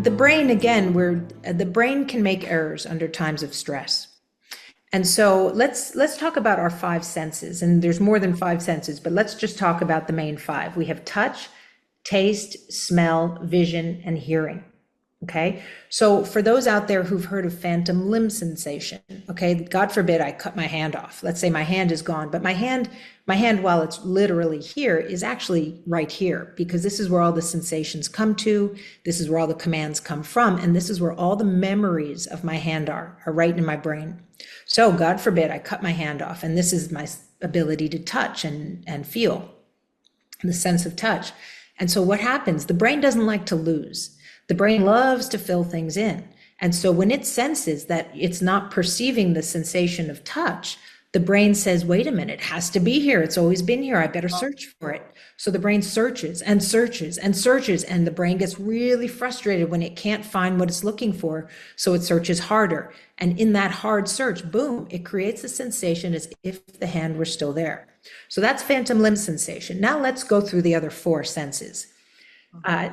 the brain, again, the brain can make errors under times of stress. And so let's talk about our five senses. And there's more than five senses, but let's just talk about the main five. We have touch, taste, smell, vision, and hearing. Okay. So for those out there who've heard of phantom limb sensation, okay, God forbid I cut my hand off. Let's say my hand is gone, but my hand, while it's literally here, is actually right here, because this is where all the sensations come to. This is where all the commands come from. And this is where all the memories of my hand are right in my brain. So God forbid I cut my hand off, and this is my ability to touch and feel, the sense of touch. And so what happens? The brain doesn't like to lose. The brain loves to fill things in. And so when it senses that it's not perceiving the sensation of touch, the brain says, wait a minute, it has to be here. It's always been here. I better search for it. So the brain searches and searches and searches, and the brain gets really frustrated when it can't find what it's looking for. So it searches harder. And in that hard search, boom, it creates a sensation as if the hand were still there. So that's phantom limb sensation. Now let's go through the other four senses.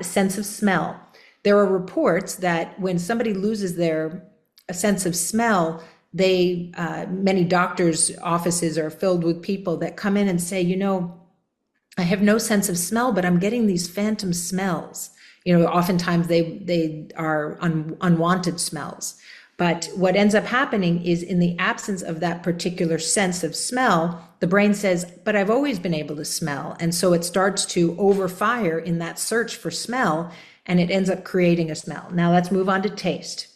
Sense of smell. There are reports that when somebody loses their sense of smell, many doctors' offices are filled with people that come in and say, I have no sense of smell, but I'm getting these phantom smells. Oftentimes they are unwanted smells. But what ends up happening is, in the absence of that particular sense of smell, the brain says, but I've always been able to smell. And so it starts to overfire in that search for smell, and it ends up creating a smell. Now let's move on to taste.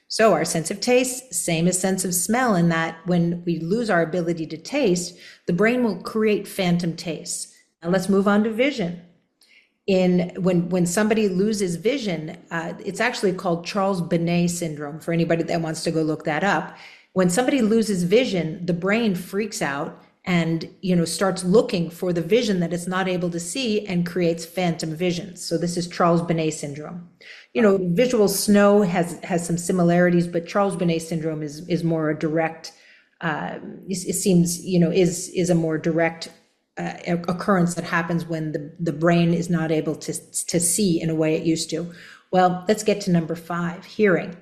So our sense of taste, same as sense of smell, in that when we lose our ability to taste, the brain will create phantom tastes. Now let's move on to vision. When somebody loses vision, it's actually called Charles Bonnet syndrome, for anybody that wants to go look that up. When somebody loses vision, the brain freaks out and starts looking for the vision that it's not able to see, and creates phantom visions. So this is Charles Bonnet syndrome. Visual snow has some similarities, but Charles Bonnet syndrome is more a direct, it seems, is a more direct occurrence that happens when the brain is not able to see in a way it used to. Well, let's get to number 5, hearing.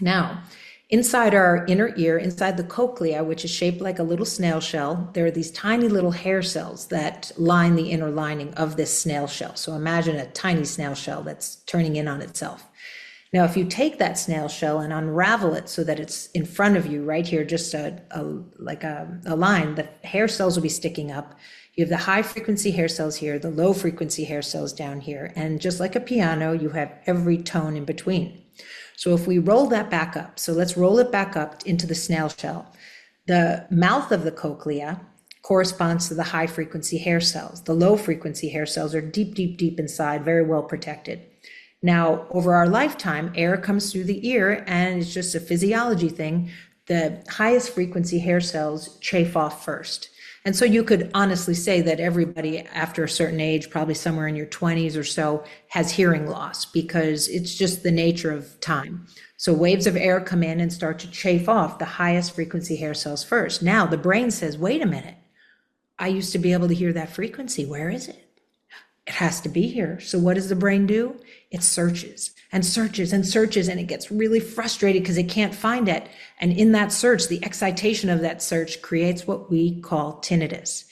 Now, inside our inner ear, inside the cochlea, which is shaped like a little snail shell, there are these tiny little hair cells that line the inner lining of this snail shell. So imagine a tiny snail shell that's turning in on itself. Now, if you take that snail shell and unravel it so that it's in front of you right here, just like a line, the hair cells will be sticking up. You have the high frequency hair cells here, the low frequency hair cells down here. And just like a piano, you have every tone in between. So if we roll that back up, so let's roll it back up into the snail shell. The mouth of the cochlea corresponds to the high frequency hair cells. The low frequency hair cells are deep, deep, deep inside, very well protected. Now, over our lifetime, air comes through the ear, and it's just a physiology thing. The highest frequency hair cells chafe off first. And so you could honestly say that everybody after a certain age, probably somewhere in your 20s or so, has hearing loss, because it's just the nature of time. So waves of air come in and start to chafe off the highest frequency hair cells first. Now the brain says, wait a minute, I used to be able to hear that frequency. Where is it? It has to be here. So what does the brain do? It searches and searches and searches, and it gets really frustrated because it can't find it. And in that search, the excitation of that search creates what we call tinnitus.